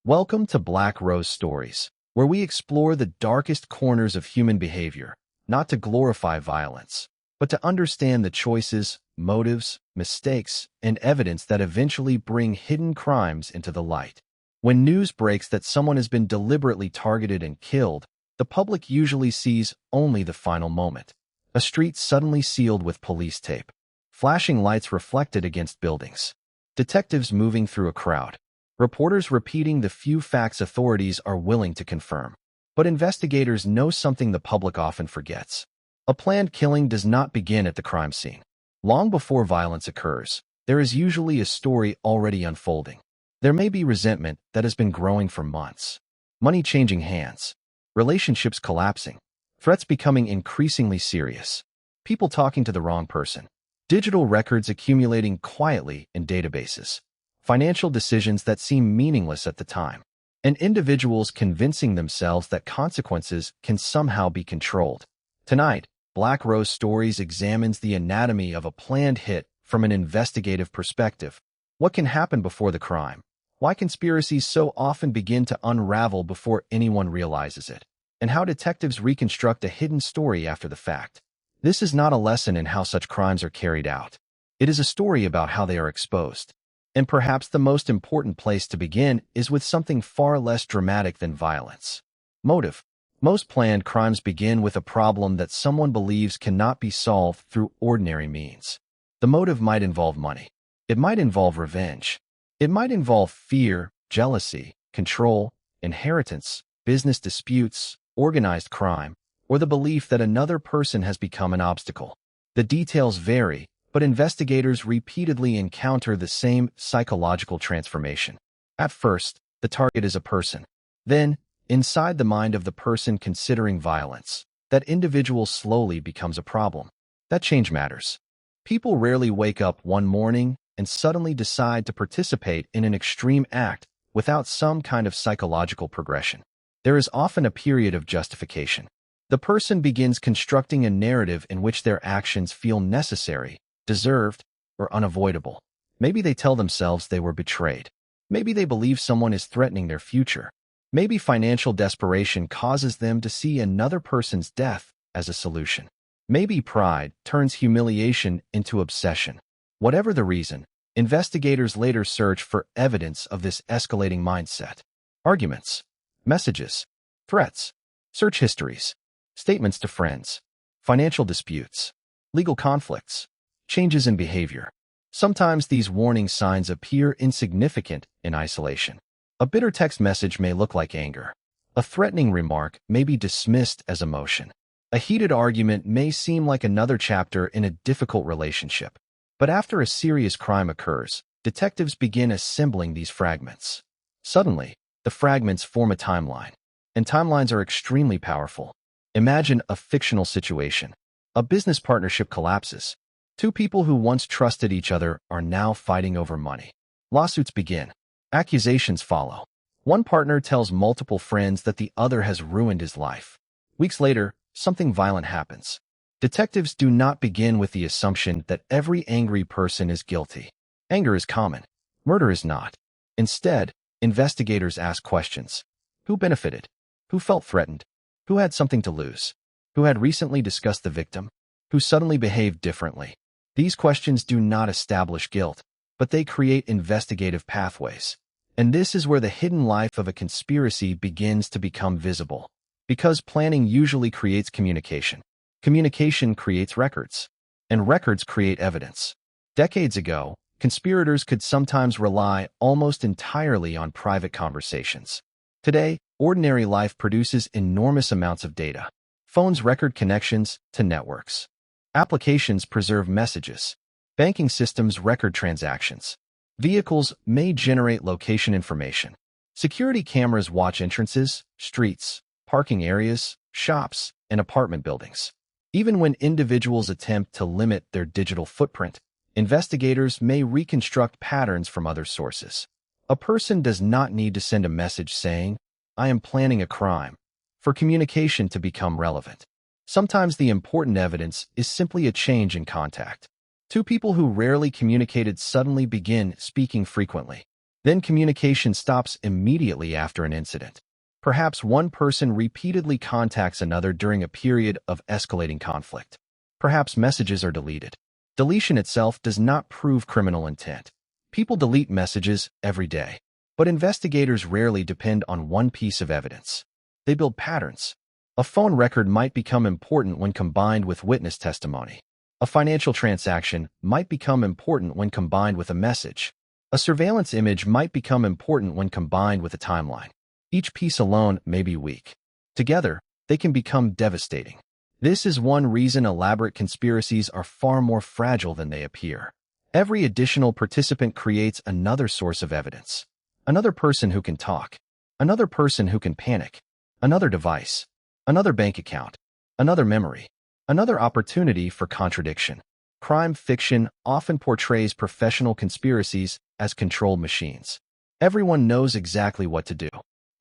Welcome to Black Rose Stories, where we explore the darkest corners of human behavior, not to glorify violence, but to understand the choices, motives, mistakes, and evidence that eventually bring hidden crimes into the light. When news breaks that someone has been deliberately targeted and killed, the public usually sees only the final moment. A street suddenly sealed with police tape. Flashing lights reflected against buildings. Detectives moving through a crowd. Reporters repeating the few facts authorities are willing to confirm. But investigators know something the public often forgets. A planned killing does not begin at the crime scene. Long before violence occurs, there is usually a story already unfolding. There may be resentment that has been growing for months. Money changing hands. Relationships collapsing. Threats becoming increasingly serious. People talking to the wrong person. Digital records accumulating quietly in databases. Financial decisions that seem meaningless at the time. And individuals convincing themselves that consequences can somehow be controlled. Tonight, Black Rose Stories examines the anatomy of a planned hit from an investigative perspective. What can happen before the crime? Why conspiracies so often begin to unravel before anyone realizes it? And how detectives reconstruct a hidden story after the fact. This is not a lesson in how such crimes are carried out. It is a story about how they are exposed. And perhaps the most important place to begin is with something far less dramatic than violence. Motive. Most planned crimes begin with a problem that someone believes cannot be solved through ordinary means. The motive might involve money. It might involve revenge. It might involve fear, jealousy, control, inheritance, business disputes, organized crime, or the belief that another person has become an obstacle. The details vary, but investigators repeatedly encounter the same psychological transformation. At first, the target is a person. Then, inside the mind of the person considering violence, that individual slowly becomes a problem. That change matters. People rarely wake up one morning and suddenly decide to participate in an extreme act without some kind of psychological progression. There is often a period of justification. The person begins constructing a narrative in which their actions feel necessary, deserved, or unavoidable. Maybe they tell themselves they were betrayed. Maybe they believe someone is threatening their future. Maybe financial desperation causes them to see another person's death as a solution. Maybe pride turns humiliation into obsession. Whatever the reason, investigators later search for evidence of this escalating mindset. Arguments, messages, threats, search histories, statements to friends, financial disputes, legal conflicts, changes in behavior. Sometimes these warning signs appear insignificant in isolation. A bitter text message may look like anger. A threatening remark may be dismissed as emotion. A heated argument may seem like another chapter in a difficult relationship. But after a serious crime occurs, detectives begin assembling these fragments. Suddenly, the fragments form a timeline. And timelines are extremely powerful. Imagine a fictional situation. A business partnership collapses. Two people who once trusted each other are now fighting over money. Lawsuits begin. Accusations follow. One partner tells multiple friends that the other has ruined his life. Weeks later, something violent happens. Detectives do not begin with the assumption that every angry person is guilty. Anger is common. Murder is not. Instead, investigators ask questions. Who benefited? Who felt threatened? Who had something to lose? Who had recently discussed the victim? Who suddenly behaved differently? These questions do not establish guilt, but they create investigative pathways. And this is where the hidden life of a conspiracy begins to become visible. Because planning usually creates communication. Communication creates records. And records create evidence. Decades ago, conspirators could sometimes rely almost entirely on private conversations. Today, ordinary life produces enormous amounts of data. Phones record connections to networks. Applications preserve messages. Banking systems record transactions. Vehicles may generate location information. Security cameras watch entrances, streets, parking areas, shops, and apartment buildings. Even when individuals attempt to limit their digital footprint, investigators may reconstruct patterns from other sources. A person does not need to send a message saying, "I am planning a crime," for communication to become relevant. Sometimes the important evidence is simply a change in contact. Two people who rarely communicated suddenly begin speaking frequently. Then communication stops immediately after an incident. Perhaps one person repeatedly contacts another during a period of escalating conflict. Perhaps messages are deleted. Deletion itself does not prove criminal intent. People delete messages every day, but investigators rarely depend on one piece of evidence. They build patterns. A phone record might become important when combined with witness testimony. A financial transaction might become important when combined with a message. A surveillance image might become important when combined with a timeline. Each piece alone may be weak. Together, they can become devastating. This is one reason elaborate conspiracies are far more fragile than they appear. Every additional participant creates another source of evidence. Another person who can talk. Another person who can panic. Another device. Another bank account. Another memory. Another opportunity for contradiction. Crime fiction often portrays professional conspiracies as controlled machines. Everyone knows exactly what to do.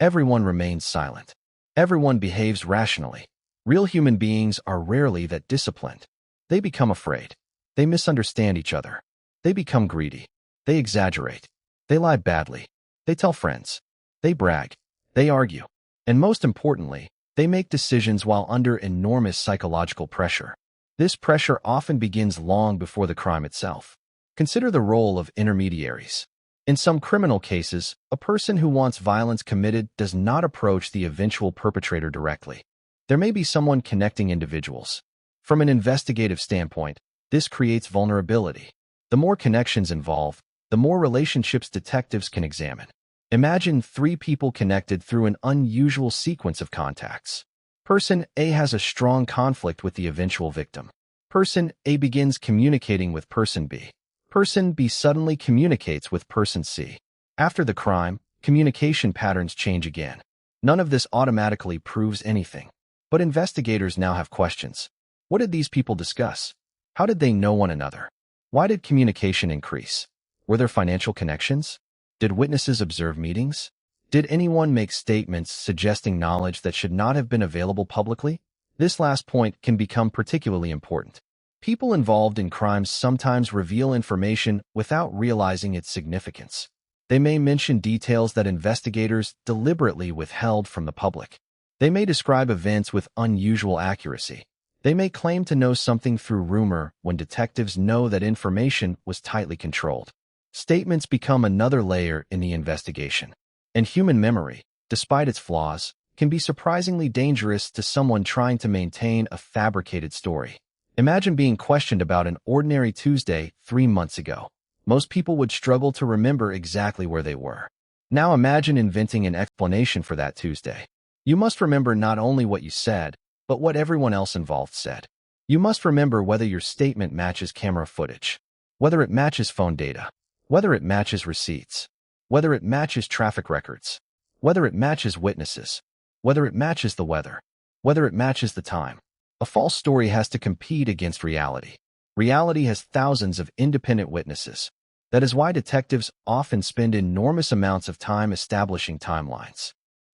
Everyone remains silent. Everyone behaves rationally. Real human beings are rarely that disciplined. They become afraid. They misunderstand each other. They become greedy. They exaggerate. They lie badly. They tell friends. They brag. They argue. And most importantly, they make decisions while under enormous psychological pressure. This pressure often begins long before the crime itself. Consider the role of intermediaries. In some criminal cases, a person who wants violence committed does not approach the eventual perpetrator directly. There may be someone connecting individuals. From an investigative standpoint, this creates vulnerability. The more connections involved, the more relationships detectives can examine. Imagine 3 people connected through an unusual sequence of contacts. Person A has a strong conflict with the eventual victim. Person A begins communicating with Person B. Person B suddenly communicates with Person C. After the crime, communication patterns change again. None of this automatically proves anything. But investigators now have questions. What did these people discuss? How did they know one another? Why did communication increase? Were there financial connections? Did witnesses observe meetings? Did anyone make statements suggesting knowledge that should not have been available publicly? This last point can become particularly important. People involved in crimes sometimes reveal information without realizing its significance. They may mention details that investigators deliberately withheld from the public. They may describe events with unusual accuracy. They may claim to know something through rumor when detectives know that information was tightly controlled. Statements become another layer in the investigation. And human memory, despite its flaws, can be surprisingly dangerous to someone trying to maintain a fabricated story. Imagine being questioned about an ordinary Tuesday 3 months ago. Most people would struggle to remember exactly where they were. Now imagine inventing an explanation for that Tuesday. You must remember not only what you said, but what everyone else involved said. You must remember whether your statement matches camera footage, whether it matches phone data, whether it matches receipts, whether it matches traffic records, whether it matches witnesses, whether it matches the weather, whether it matches the time. A false story has to compete against reality. Reality has thousands of independent witnesses. That is why detectives often spend enormous amounts of time establishing timelines.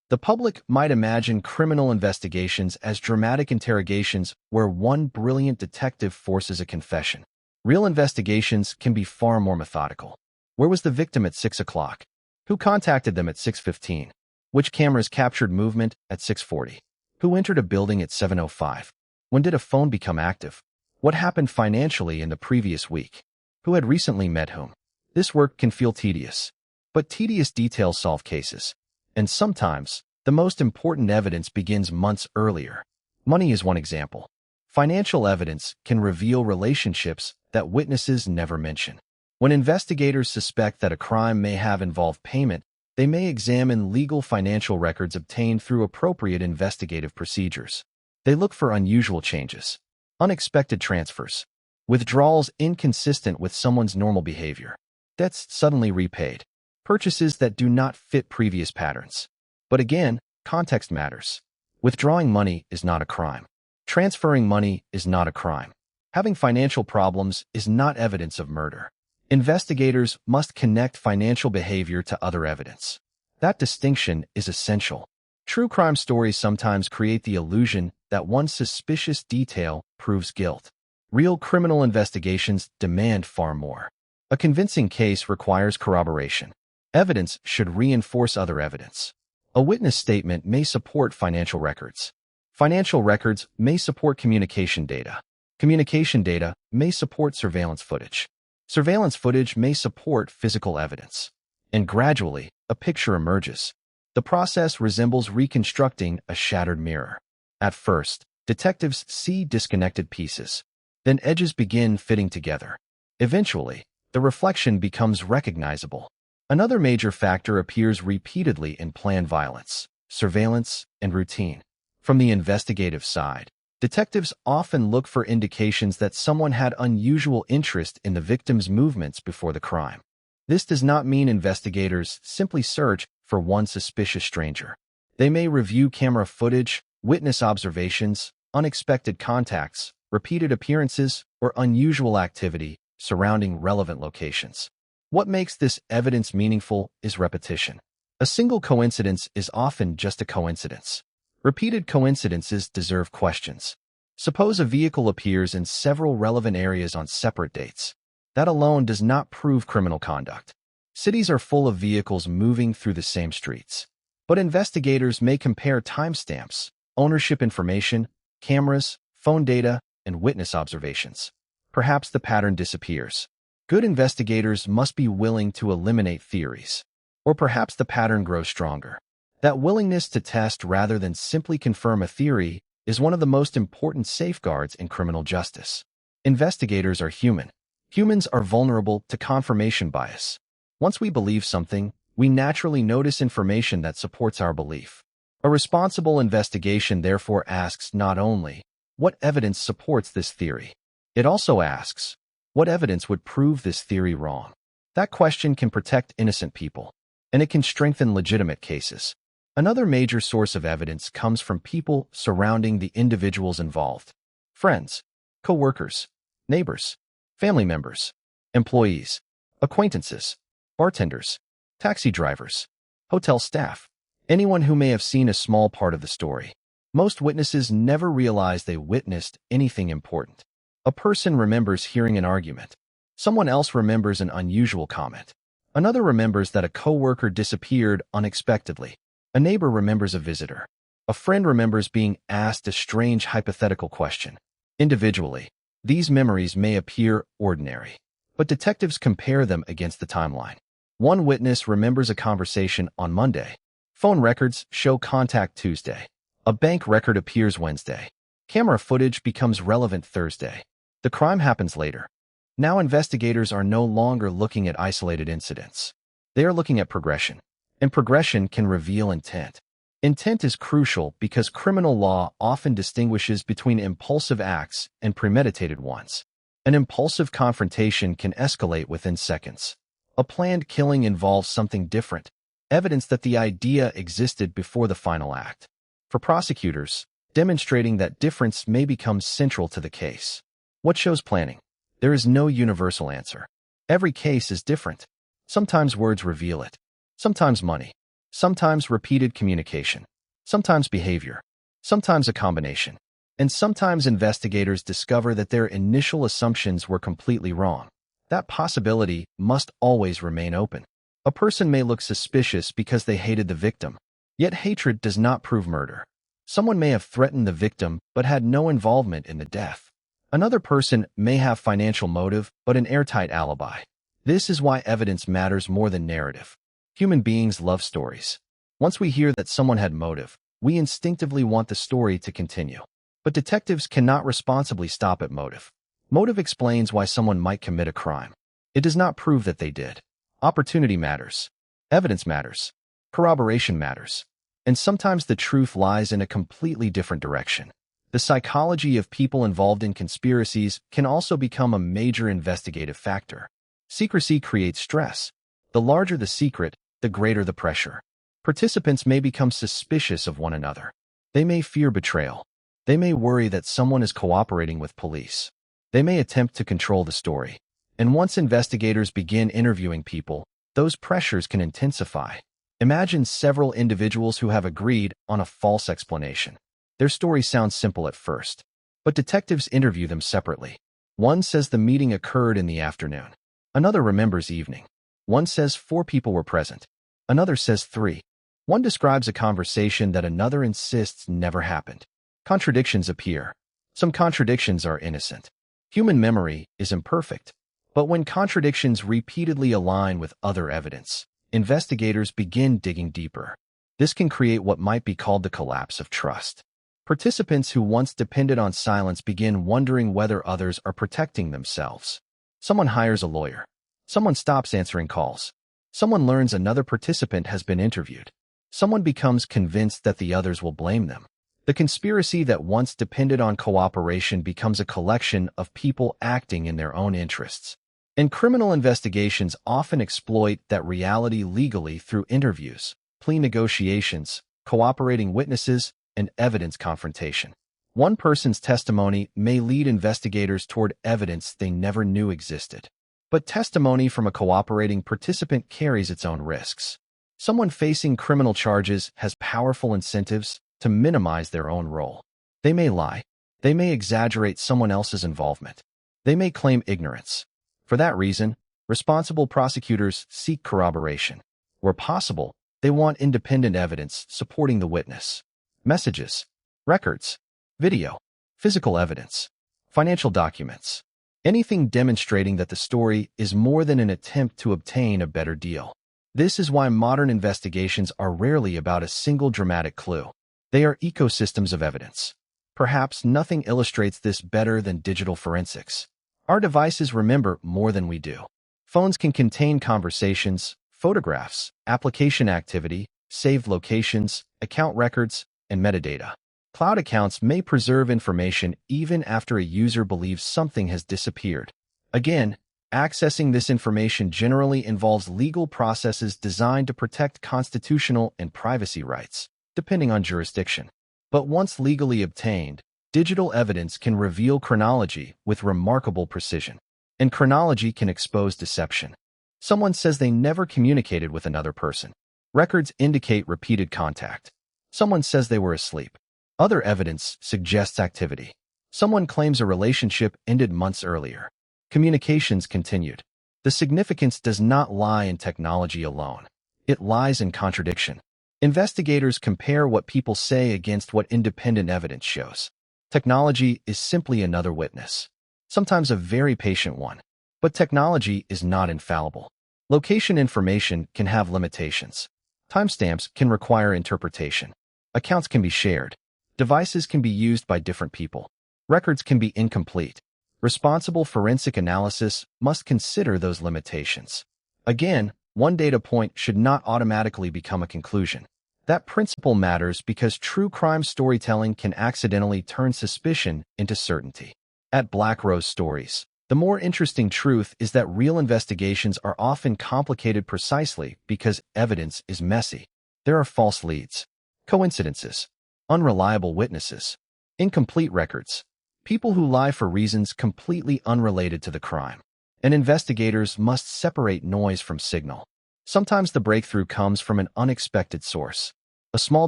The public might imagine criminal investigations as dramatic interrogations where one brilliant detective forces a confession. Real investigations can be far more methodical. Where was the victim at 6 o'clock? Who contacted them at 6:15? Which cameras captured movement at 6:40? Who entered a building at 7:05? When did a phone become active? What happened financially in the previous week? Who had recently met whom? This work can feel tedious, but tedious details solve cases. And sometimes, the most important evidence begins months earlier. Money is one example. Financial evidence can reveal relationships that witnesses never mention. When investigators suspect that a crime may have involved payment, they may examine legal financial records obtained through appropriate investigative procedures. They look for unusual changes, unexpected transfers, withdrawals inconsistent with someone's normal behavior, debts suddenly repaid, purchases that do not fit previous patterns. But again, context matters. Withdrawing money is not a crime. Transferring money is not a crime. Having financial problems is not evidence of murder. Investigators must connect financial behavior to other evidence. That distinction is essential. True crime stories sometimes create the illusion that one suspicious detail proves guilt. Real criminal investigations demand far more. A convincing case requires corroboration. Evidence should reinforce other evidence. A witness statement may support financial records. Financial records may support communication data. Communication data may support surveillance footage. Surveillance footage may support physical evidence. And gradually, a picture emerges. The process resembles reconstructing a shattered mirror. At first, detectives see disconnected pieces. Then edges begin fitting together. Eventually, the reflection becomes recognizable. Another major factor appears repeatedly in planned violence, surveillance, and routine. From the investigative side, detectives often look for indications that someone had unusual interest in the victim's movements before the crime. This does not mean investigators simply search for one suspicious stranger. They may review camera footage, witness observations, unexpected contacts, repeated appearances, or unusual activity surrounding relevant locations. What makes this evidence meaningful is repetition. A single coincidence is often just a coincidence. Repeated coincidences deserve questions. Suppose a vehicle appears in several relevant areas on separate dates. That alone does not prove criminal conduct. Cities are full of vehicles moving through the same streets. But investigators may compare timestamps, ownership information, cameras, phone data, and witness observations. Perhaps the pattern disappears. Good investigators must be willing to eliminate theories. Or perhaps the pattern grows stronger. That willingness to test rather than simply confirm a theory is one of the most important safeguards in criminal justice. Investigators are human. Humans are vulnerable to confirmation bias. Once we believe something, we naturally notice information that supports our belief. A responsible investigation therefore asks not only, what evidence supports this theory? It also asks, what evidence would prove this theory wrong? That question can protect innocent people, and it can strengthen legitimate cases. Another major source of evidence comes from people surrounding the individuals involved. Friends, co-workers, neighbors, family members, employees, acquaintances, bartenders, taxi drivers, hotel staff, anyone who may have seen a small part of the story. Most witnesses never realize they witnessed anything important. A person remembers hearing an argument. Someone else remembers an unusual comment. Another remembers that a coworker disappeared unexpectedly. A neighbor remembers a visitor. A friend remembers being asked a strange hypothetical question. Individually, these memories may appear ordinary, but detectives compare them against the timeline. One witness remembers a conversation on Monday. Phone records show contact Tuesday. A bank record appears Wednesday. Camera footage becomes relevant Thursday. The crime happens later. Now investigators are no longer looking at isolated incidents. They are looking at progression. And progression can reveal intent. Intent is crucial because criminal law often distinguishes between impulsive acts and premeditated ones. An impulsive confrontation can escalate within seconds. A planned killing involves something different, evidence that the idea existed before the final act. For prosecutors, demonstrating that difference may become central to the case. What shows planning? There is no universal answer. Every case is different. Sometimes words reveal it. Sometimes money. Sometimes repeated communication. Sometimes behavior. Sometimes a combination. And sometimes investigators discover that their initial assumptions were completely wrong. That possibility must always remain open. A person may look suspicious because they hated the victim. Yet hatred does not prove murder. Someone may have threatened the victim but had no involvement in the death. Another person may have financial motive but an airtight alibi. This is why evidence matters more than narrative. Human beings love stories. Once we hear that someone had motive, we instinctively want the story to continue. But detectives cannot responsibly stop at motive. Motive explains why someone might commit a crime. It does not prove that they did. Opportunity matters. Evidence matters. Corroboration matters. And sometimes the truth lies in a completely different direction. The psychology of people involved in conspiracies can also become a major investigative factor. Secrecy creates stress. The larger the secret, the greater the pressure. Participants may become suspicious of one another. They may fear betrayal. They may worry that someone is cooperating with police. They may attempt to control the story. And once investigators begin interviewing people, those pressures can intensify. Imagine several individuals who have agreed on a false explanation. Their story sounds simple at first, but detectives interview them separately. One says the meeting occurred in the afternoon. Another remembers evening. One says 4 people were present. Another says 3. One describes a conversation that another insists never happened. Contradictions appear. Some contradictions are innocent. Human memory is imperfect. But when contradictions repeatedly align with other evidence, investigators begin digging deeper. This can create what might be called the collapse of trust. Participants who once depended on silence begin wondering whether others are protecting themselves. Someone hires a lawyer. Someone stops answering calls. Someone learns another participant has been interviewed. Someone becomes convinced that the others will blame them. The conspiracy that once depended on cooperation becomes a collection of people acting in their own interests. And criminal investigations often exploit that reality legally through interviews, plea negotiations, cooperating witnesses, and evidence confrontation. One person's testimony may lead investigators toward evidence they never knew existed. But testimony from a cooperating participant carries its own risks. Someone facing criminal charges has powerful incentives to minimize their own role. They may lie. They may exaggerate someone else's involvement. They may claim ignorance. For that reason, responsible prosecutors seek corroboration. Where possible, they want independent evidence supporting the witness. Messages, records, video, physical evidence, financial documents. Anything demonstrating that the story is more than an attempt to obtain a better deal. This is why modern investigations are rarely about a single dramatic clue. They are ecosystems of evidence. Perhaps nothing illustrates this better than digital forensics. Our devices remember more than we do. Phones can contain conversations, photographs, application activity, saved locations, account records, and metadata. Cloud accounts may preserve information even after a user believes something has disappeared. Again, accessing this information generally involves legal processes designed to protect constitutional and privacy rights, depending on jurisdiction. But once legally obtained, digital evidence can reveal chronology with remarkable precision. And chronology can expose deception. Someone says they never communicated with another person. Records indicate repeated contact. Someone says they were asleep. Other evidence suggests activity. Someone claims a relationship ended months earlier. Communications continued. The significance does not lie in technology alone. It lies in contradiction. Investigators compare what people say against what independent evidence shows. Technology is simply another witness, sometimes a very patient one. But technology is not infallible. Location information can have limitations. Timestamps can require interpretation. Accounts can be shared. Devices can be used by different people. Records can be incomplete. Responsible forensic analysis must consider those limitations. Again, one data point should not automatically become a conclusion. That principle matters because true crime storytelling can accidentally turn suspicion into certainty. At Black Rose Stories, the more interesting truth is that real investigations are often complicated precisely because evidence is messy. There are false leads, coincidences, unreliable witnesses, incomplete records, people who lie for reasons completely unrelated to the crime. And investigators must separate noise from signal. Sometimes the breakthrough comes from an unexpected source. A small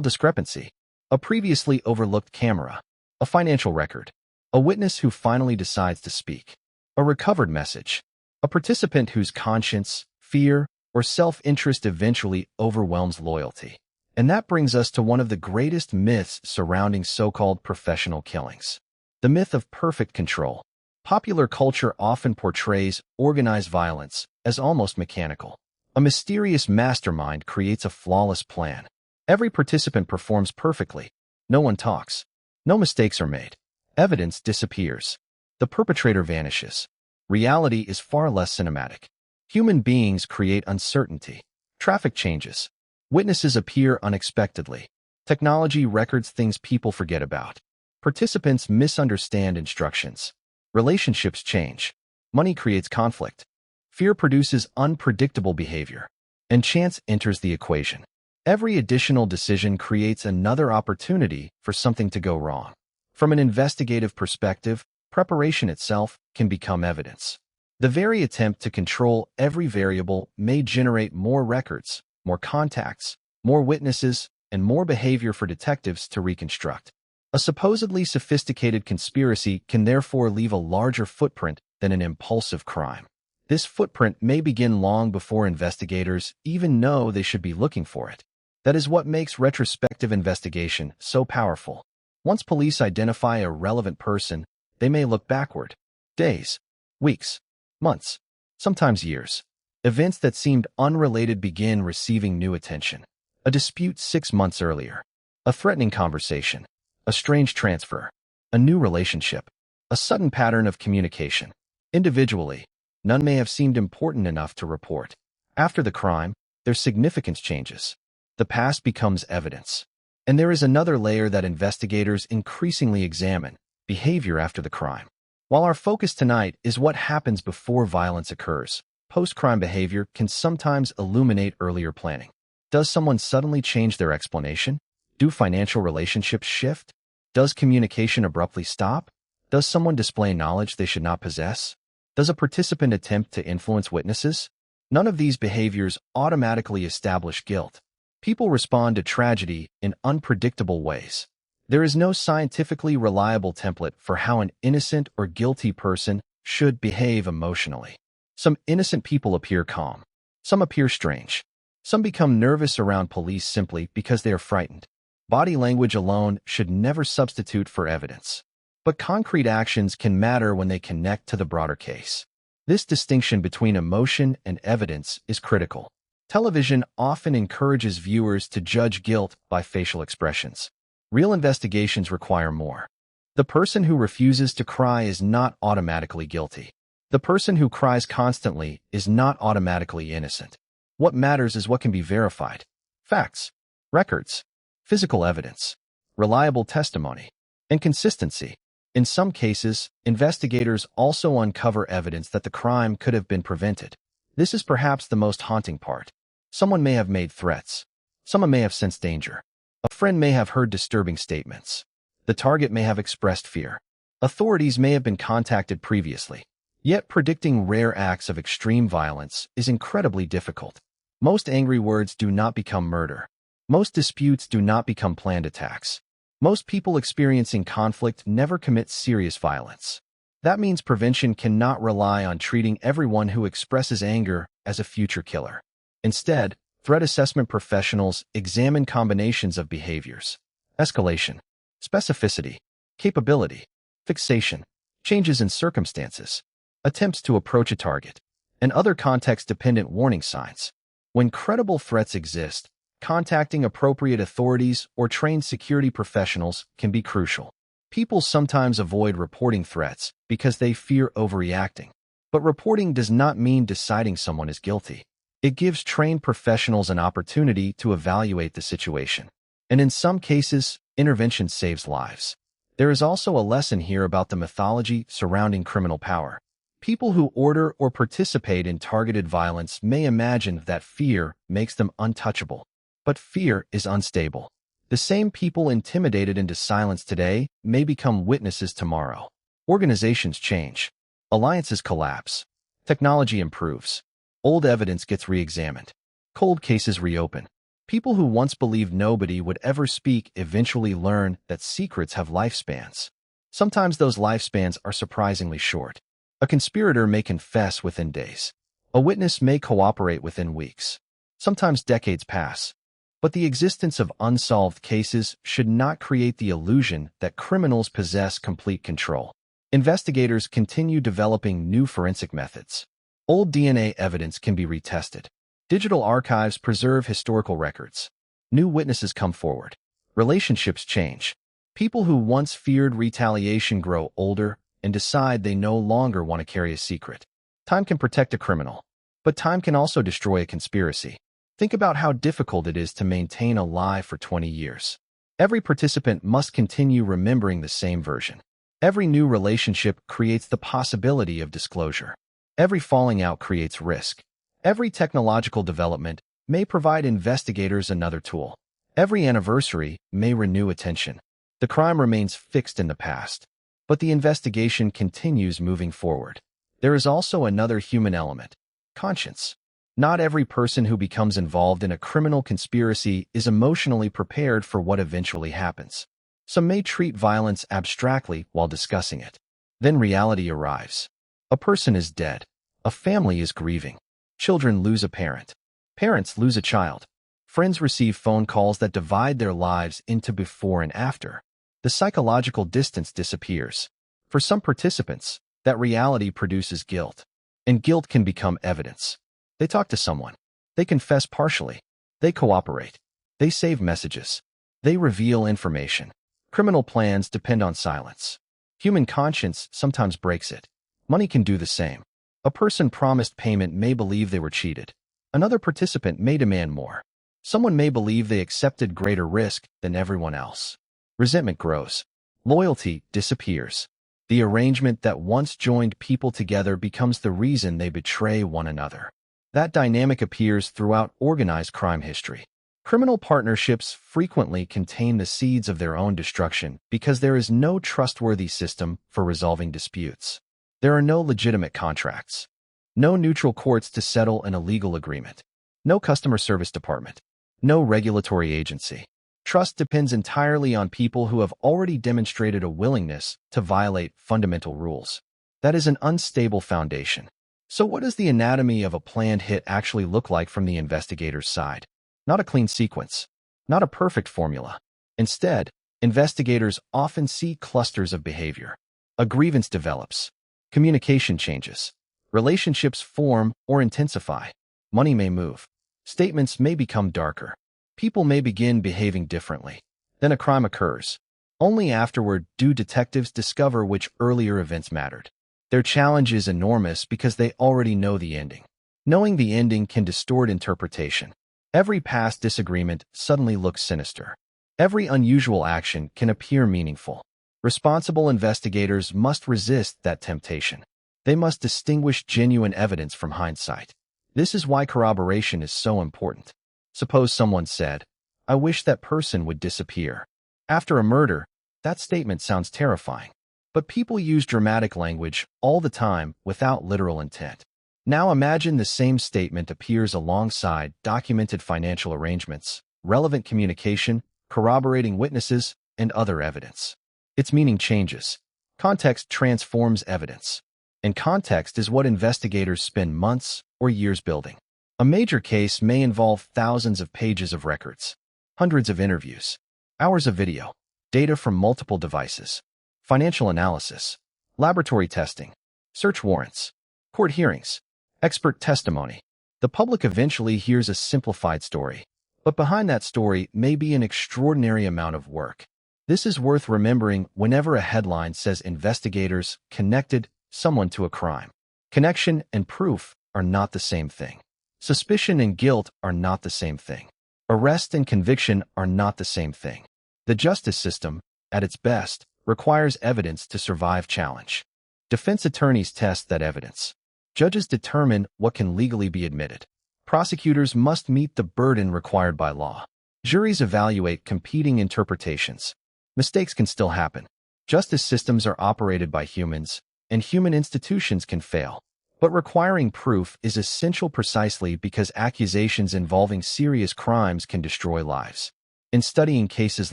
discrepancy, a previously overlooked camera, a financial record, a witness who finally decides to speak, a recovered message, a participant whose conscience, fear, or self-interest eventually overwhelms loyalty. And that brings us to one of the greatest myths surrounding so-called professional killings. The myth of perfect control. Popular culture often portrays organized violence as almost mechanical. A mysterious mastermind creates a flawless plan. Every participant performs perfectly. No one talks. No mistakes are made. Evidence disappears. The perpetrator vanishes. Reality is far less cinematic. Human beings create uncertainty. Traffic changes. Witnesses appear unexpectedly. Technology records things people forget about. Participants misunderstand instructions. Relationships change. Money creates conflict. Fear produces unpredictable behavior. And chance enters the equation. Every additional decision creates another opportunity for something to go wrong. From an investigative perspective, preparation itself can become evidence. The very attempt to control every variable may generate more records, more contacts, more witnesses, and more behavior for detectives to reconstruct. A supposedly sophisticated conspiracy can therefore leave a larger footprint than an impulsive crime. This footprint may begin long before investigators even know they should be looking for it. That is what makes retrospective investigation so powerful. Once police identify a relevant person, they may look backward. Days, weeks, months, sometimes years. Events that seemed unrelated begin receiving new attention. A dispute 6 months earlier. A threatening conversation. A strange transfer. A new relationship. A sudden pattern of communication. Individually, none may have seemed important enough to report. After the crime, their significance changes. The past becomes evidence. And there is another layer that investigators increasingly examine: behavior after the crime. While our focus tonight is what happens before violence occurs, post-crime behavior can sometimes illuminate earlier planning. Does someone suddenly change their explanation? Do financial relationships shift? Does communication abruptly stop? Does someone display knowledge they should not possess? Does a participant attempt to influence witnesses? None of these behaviors automatically establish guilt. People respond to tragedy in unpredictable ways. There is no scientifically reliable template for how an innocent or guilty person should behave emotionally. Some innocent people appear calm. Some appear strange. Some become nervous around police simply because they are frightened. Body language alone should never substitute for evidence. But concrete actions can matter when they connect to the broader case. This distinction between emotion and evidence is critical. Television often encourages viewers to judge guilt by facial expressions. Real investigations require more. The person who refuses to cry is not automatically guilty. The person who cries constantly is not automatically innocent. What matters is what can be verified: facts, records, physical evidence, reliable testimony, and consistency. In some cases, investigators also uncover evidence that the crime could have been prevented. This is perhaps the most haunting part. Someone may have made threats. Someone may have sensed danger. A friend may have heard disturbing statements. The target may have expressed fear. Authorities may have been contacted previously. Yet predicting rare acts of extreme violence is incredibly difficult. Most angry words do not become murder. Most disputes do not become planned attacks. Most people experiencing conflict never commit serious violence. That means prevention cannot rely on treating everyone who expresses anger as a future killer. Instead, threat assessment professionals examine combinations of behaviors: escalation, specificity, capability, fixation, changes in circumstances, attempts to approach a target, and other context-dependent warning signs. When credible threats exist, contacting appropriate authorities or trained security professionals can be crucial. People sometimes avoid reporting threats because they fear overreacting. But reporting does not mean deciding someone is guilty. It gives trained professionals an opportunity to evaluate the situation. And in some cases, intervention saves lives. There is also a lesson here about the mythology surrounding criminal power. People who order or participate in targeted violence may imagine that fear makes them untouchable. But fear is unstable. The same people intimidated into silence today may become witnesses tomorrow. Organizations change. Alliances collapse. Technology improves. Old evidence gets re-examined. Cold cases reopen. People who once believed nobody would ever speak eventually learn that secrets have lifespans. Sometimes those lifespans are surprisingly short. A conspirator may confess within days. A witness may cooperate within weeks. Sometimes decades pass. But the existence of unsolved cases should not create the illusion that criminals possess complete control. Investigators continue developing new forensic methods. Old DNA evidence can be retested. Digital archives preserve historical records. New witnesses come forward. Relationships change. People who once feared retaliation grow older and decide they no longer want to carry a secret. Time can protect a criminal, but time can also destroy a conspiracy. Think about how difficult it is to maintain a lie for 20 years. Every participant must continue remembering the same version. Every new relationship creates the possibility of disclosure. Every falling out creates risk. Every technological development may provide investigators another tool. Every anniversary may renew attention. The crime remains fixed in the past, but the investigation continues moving forward. There is also another human element: conscience. Not every person who becomes involved in a criminal conspiracy is emotionally prepared for what eventually happens. Some may treat violence abstractly while discussing it. Then reality arrives. A person is dead. A family is grieving. Children lose a parent. Parents lose a child. Friends receive phone calls that divide their lives into before and after. The psychological distance disappears. For some participants, that reality produces guilt. And guilt can become evidence. They talk to someone. They confess partially. They cooperate. They save messages. They reveal information. Criminal plans depend on silence. Human conscience sometimes breaks it. Money can do the same. A person promised payment may believe they were cheated. Another participant may demand more. Someone may believe they accepted greater risk than everyone else. Resentment grows. Loyalty disappears. The arrangement that once joined people together becomes the reason they betray one another. That dynamic appears throughout organized crime history. Criminal partnerships frequently contain the seeds of their own destruction because there is no trustworthy system for resolving disputes. There are no legitimate contracts. No neutral courts to settle an illegal agreement. No customer service department. No regulatory agency. Trust depends entirely on people who have already demonstrated a willingness to violate fundamental rules. That is an unstable foundation. So what does the anatomy of a planned hit actually look like from the investigator's side? Not a clean sequence. Not a perfect formula. Instead, investigators often see clusters of behavior. A grievance develops. Communication changes. Relationships form or intensify. Money may move. Statements may become darker. People may begin behaving differently. Then a crime occurs. Only afterward do detectives discover which earlier events mattered. Their challenge is enormous because they already know the ending. Knowing the ending can distort interpretation. Every past disagreement suddenly looks sinister. Every unusual action can appear meaningful. Responsible investigators must resist that temptation. They must distinguish genuine evidence from hindsight. This is why corroboration is so important. Suppose someone said, "I wish that person would disappear." After a murder, that statement sounds terrifying. But people use dramatic language all the time without literal intent. Now imagine the same statement appears alongside documented financial arrangements, relevant communication, corroborating witnesses, and other evidence. Its meaning changes. Context transforms evidence. And context is what investigators spend months or years building. A major case may involve thousands of pages of records, hundreds of interviews, hours of video, data from multiple devices, financial analysis, laboratory testing, search warrants, court hearings, expert testimony. The public eventually hears a simplified story, but behind that story may be an extraordinary amount of work. This is worth remembering whenever a headline says investigators connected someone to a crime. Connection and proof are not the same thing. Suspicion and guilt are not the same thing. Arrest and conviction are not the same thing. The justice system, at its best, requires evidence to survive challenge. Defense attorneys test that evidence. Judges determine what can legally be admitted. Prosecutors must meet the burden required by law. Juries evaluate competing interpretations. Mistakes can still happen. Justice systems are operated by humans, and human institutions can fail. But requiring proof is essential precisely because accusations involving serious crimes can destroy lives. In studying cases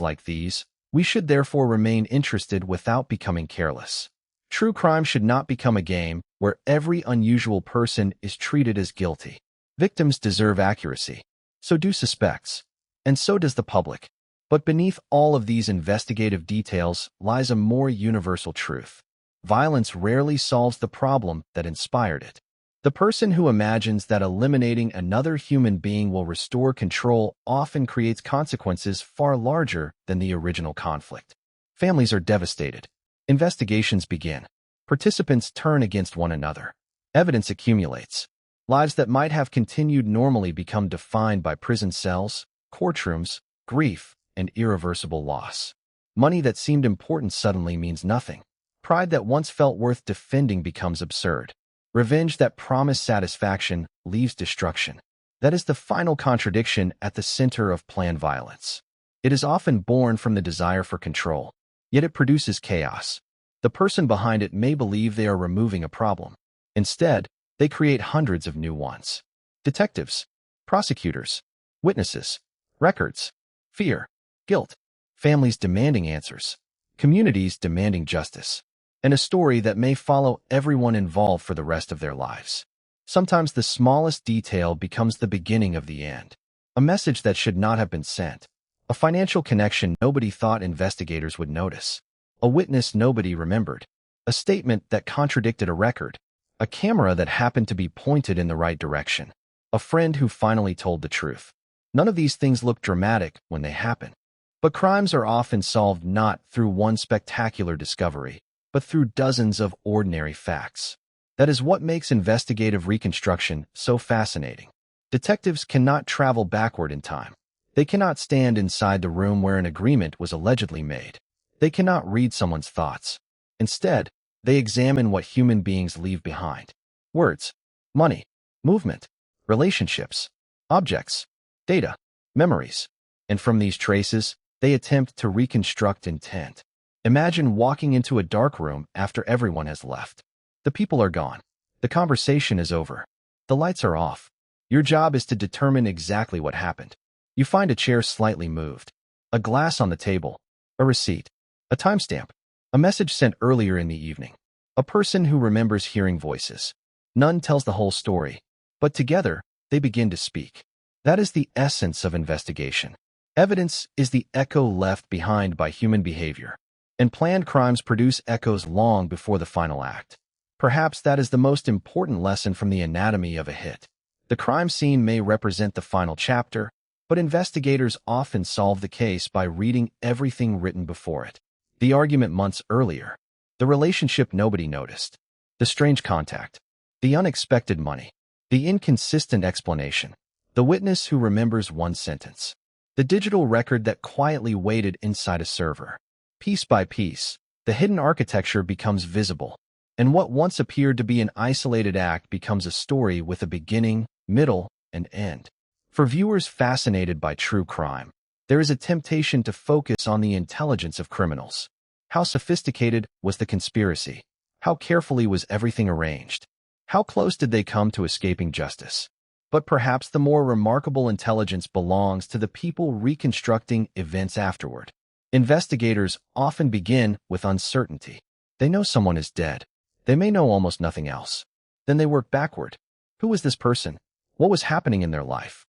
like these, we should therefore remain interested without becoming careless. True crime should not become a game where every unusual person is treated as guilty. Victims deserve accuracy. So do suspects. And so does the public. But beneath all of these investigative details lies a more universal truth. Violence rarely solves the problem that inspired it. The person who imagines that eliminating another human being will restore control often creates consequences far larger than the original conflict. Families are devastated. Investigations begin. Participants turn against one another. Evidence accumulates. Lives that might have continued normally become defined by prison cells, courtrooms, grief, and irreversible loss. Money that seemed important suddenly means nothing. Pride that once felt worth defending becomes absurd. Revenge that promised satisfaction leaves destruction. That is the final contradiction at the center of planned violence. It is often born from the desire for control, yet it produces chaos. The person behind it may believe they are removing a problem. Instead, they create hundreds of new ones. Detectives, prosecutors, witnesses, records, fear, guilt, families demanding answers, communities demanding justice, and a story that may follow everyone involved for the rest of their lives. Sometimes the smallest detail becomes the beginning of the end. A message that should not have been sent. A financial connection nobody thought investigators would notice. A witness nobody remembered. A statement that contradicted a record. A camera that happened to be pointed in the right direction. A friend who finally told the truth. None of these things look dramatic when they happen. But crimes are often solved not through one spectacular discovery, but through dozens of ordinary facts. That is what makes investigative reconstruction so fascinating. Detectives cannot travel backward in time. They cannot stand inside the room where an agreement was allegedly made. They cannot read someone's thoughts. Instead, they examine what human beings leave behind. Words, money, movement, relationships, objects, data, memories. And from these traces, they attempt to reconstruct intent. Imagine walking into a dark room after everyone has left. The people are gone. The conversation is over. The lights are off. Your job is to determine exactly what happened. You find a chair slightly moved, a glass on the table, a receipt, a timestamp, a message sent earlier in the evening, a person who remembers hearing voices. None tells the whole story, but together they begin to speak. That is the essence of investigation. Evidence is the echo left behind by human behavior, and planned crimes produce echoes long before the final act. Perhaps that is the most important lesson from the anatomy of a hit. The crime scene may represent the final chapter, but investigators often solve the case by reading everything written before it. The argument months earlier, the relationship nobody noticed, the strange contact, the unexpected money, the inconsistent explanation, the witness who remembers one sentence, the digital record that quietly waited inside a server. Piece by piece, the hidden architecture becomes visible, and what once appeared to be an isolated act becomes a story with a beginning, middle, and end. For viewers fascinated by true crime, there is a temptation to focus on the intelligence of criminals. How sophisticated was the conspiracy? How carefully was everything arranged? How close did they come to escaping justice? But perhaps the more remarkable intelligence belongs to the people reconstructing events afterward. Investigators often begin with uncertainty. They know someone is dead. They may know almost nothing else. Then they work backward. Who was this person? What was happening in their life?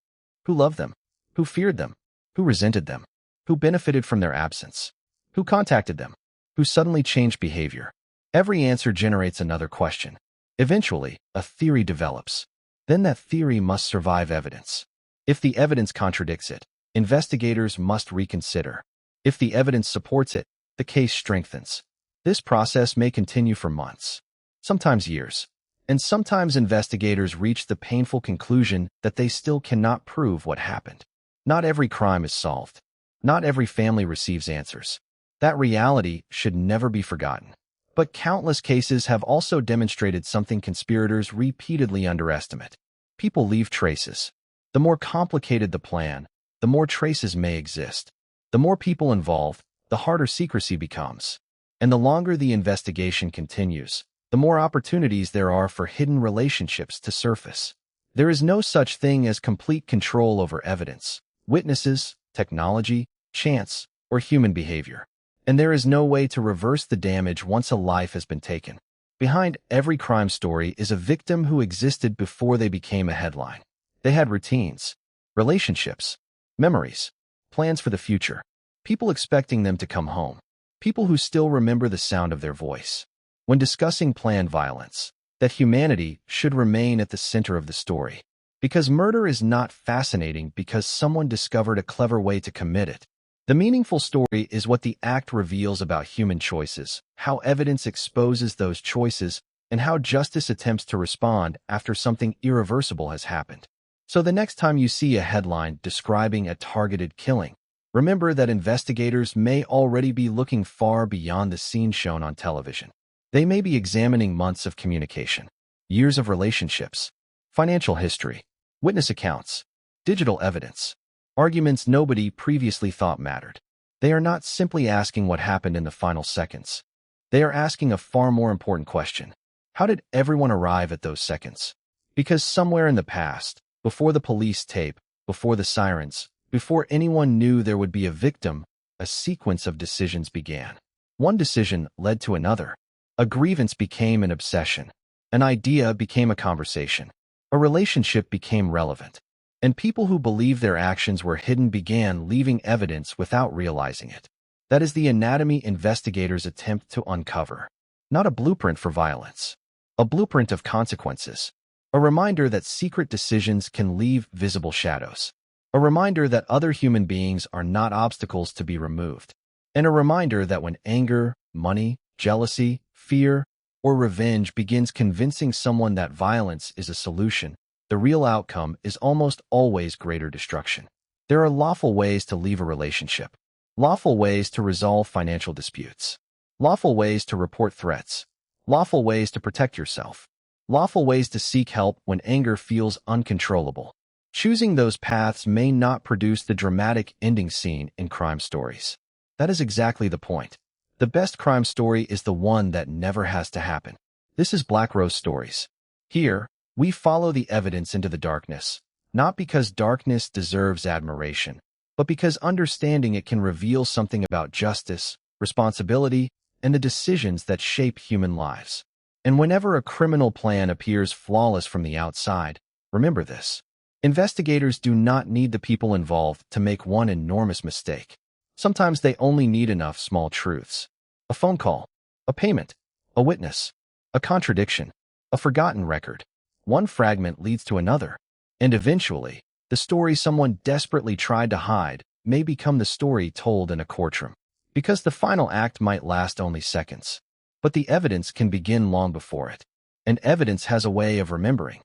Who loved them? Who feared them? Who resented them? Who benefited from their absence? Who contacted them? Who suddenly changed behavior? Every answer generates another question. Eventually, a theory develops. Then that theory must survive evidence. If the evidence contradicts it, investigators must reconsider. If the evidence supports it, the case strengthens. This process may continue for months, sometimes years, and sometimes investigators reach the painful conclusion that they still cannot prove what happened. Not every crime is solved. Not every family receives answers. That reality should never be forgotten. But countless cases have also demonstrated something conspirators repeatedly underestimate. People leave traces. The more complicated the plan, the more traces may exist. The more people involved, the harder secrecy becomes. And the longer the investigation continues, the more opportunities there are for hidden relationships to surface. There is no such thing as complete control over evidence, witnesses, technology, chance, or human behavior. And there is no way to reverse the damage once a life has been taken. Behind every crime story is a victim who existed before they became a headline. They had routines, relationships, memories, plans for the future, people expecting them to come home, people who still remember the sound of their voice. When discussing planned violence, that humanity should remain at the center of the story. Because murder is not fascinating because someone discovered a clever way to commit it. The meaningful story is what the act reveals about human choices, how evidence exposes those choices, and how justice attempts to respond after something irreversible has happened. So the next time you see a headline describing a targeted killing, remember that investigators may already be looking far beyond the scene shown on television. They may be examining months of communication, years of relationships, financial history, witness accounts, digital evidence, arguments nobody previously thought mattered. They are not simply asking what happened in the final seconds. They are asking a far more important question. How did everyone arrive at those seconds? Because somewhere in the past, before the police tape, before the sirens, before anyone knew there would be a victim, a sequence of decisions began. One decision led to another. A grievance became an obsession. An idea became a conversation. a relationship became relevant, and people who believed their actions were hidden began leaving evidence without realizing it. That is the anatomy investigators attempt to uncover. Not a blueprint for violence, a blueprint of consequences, a reminder that secret decisions can leave visible shadows, a reminder that other human beings are not obstacles to be removed, and a reminder that when anger, money, jealousy, fear, or revenge begins convincing someone that violence is a solution, the real outcome is almost always greater destruction. There are lawful ways to leave a relationship, lawful ways to resolve financial disputes, lawful ways to report threats, lawful ways to protect yourself, lawful ways to seek help when anger feels uncontrollable. Choosing those paths may not produce the dramatic ending scene in crime stories. That is exactly the point. The best crime story is the one that never has to happen. This is Black Rose Stories. Here, we follow the evidence into the darkness, not because darkness deserves admiration, but because understanding it can reveal something about justice, responsibility, and the decisions that shape human lives. And whenever a criminal plan appears flawless from the outside, remember this. Investigators do not need the people involved to make one enormous mistake. Sometimes they only need enough small truths. A phone call, a payment, a witness, a contradiction, a forgotten record. One fragment leads to another, and eventually, the story someone desperately tried to hide may become the story told in a courtroom. Because the final act might last only seconds, but the evidence can begin long before it. And evidence has a way of remembering.